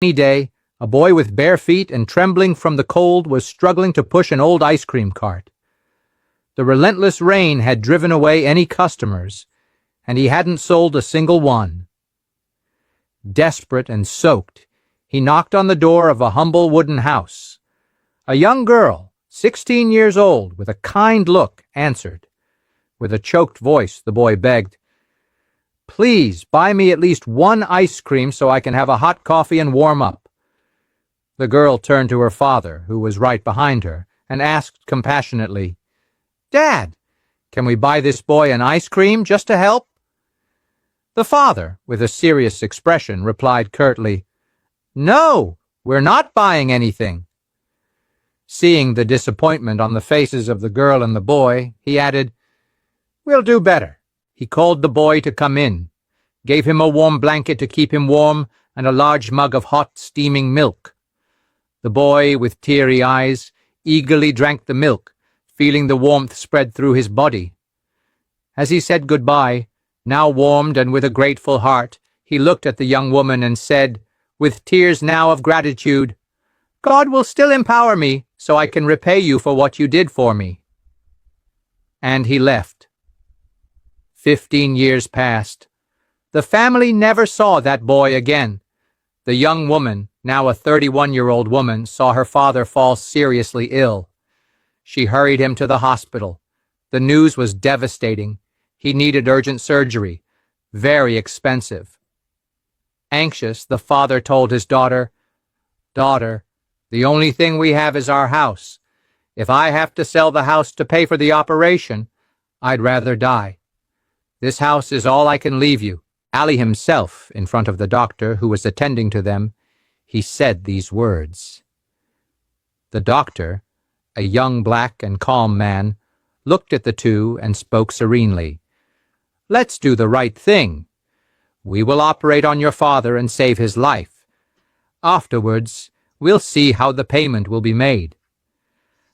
rainy day, a boy with bare feet and trembling from the cold was struggling to push an old ice cream cart. The relentless rain had driven away any customers, and he hadn't sold a single one. Desperate and soaked, he knocked on the door of a humble wooden house. A young girl, 16 years old, with a kind look, answered. With a choked voice, the boy begged, "Please buy me at least one ice cream so I can have a hot coffee and warm up." The girl turned to her father, who was right behind her, and asked compassionately, "Dad, can we buy this boy an ice cream just to help?" The father, with a serious expression, replied curtly, "No, we're not buying anything." Seeing the disappointment on the faces of the girl and the boy, he added, "We'll do better." He called the boy to come in, gave him a warm blanket to keep him warm, and a large mug of hot, steaming milk. The boy, with teary eyes, eagerly drank the milk, feeling the warmth spread through his body. As he said goodbye, now warmed and with a grateful heart, he looked at the young woman and said, with tears now of gratitude, "God will still empower me so I can repay you for what you did for me." And he left. 15 years passed. The family never saw that boy again. The young woman, now a 31-year-old woman, saw her father fall seriously ill. She hurried him to the hospital. The news was devastating. He needed urgent surgery, very expensive. Anxious, the father told his daughter, "Daughter, the only thing we have is our house. If I have to sell the house to pay for the operation, I'd rather die. This house is all I can leave you." Ali himself, in front of the doctor who was attending to them, he said these words. The doctor, a young black and calm man, looked at the two and spoke serenely. "Let's do the right thing. We will operate on your father and save his life. Afterwards, we'll see how the payment will be made."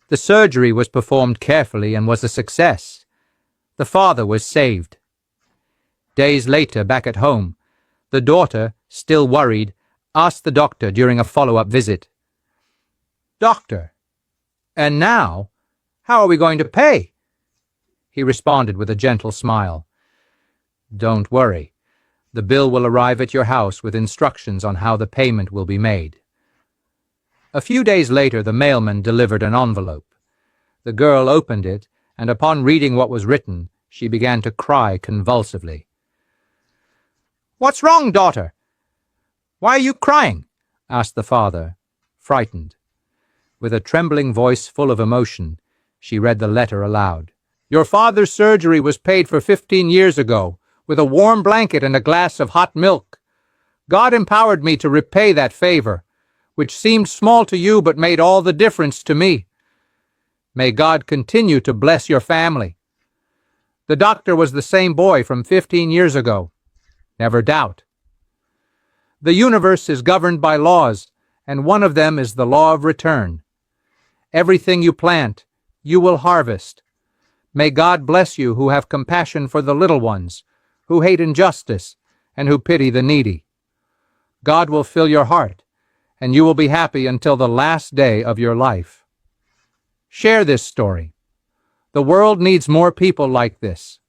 The surgery was performed carefully and was a success. The father was saved. Days later, back at home, the daughter, still worried, asked the doctor during a follow-up visit, "Doctor, and now, how are we going to pay?" He responded with a gentle smile, "Don't worry. The bill will arrive at your house with instructions on how the payment will be made." A few days later, the mailman delivered an envelope. The girl opened it, and upon reading what was written, she began to cry convulsively. "What's wrong, daughter? Why are you crying?" asked the father, frightened. With a trembling voice full of emotion, she read the letter aloud. "Your father's surgery was paid for 15 years ago, with a warm blanket and a glass of hot milk. God empowered me to repay that favor, which seemed small to you but made all the difference to me. May God continue to bless your family. The doctor was the same boy from 15 years ago. Never doubt. The universe is governed by laws, and one of them is the law of return. Everything you plant, you will harvest. May God bless you who have compassion for the little ones, who hate injustice, and who pity the needy. God will fill your heart, and you will be happy until the last day of your life." Share this story. The world needs more people like this.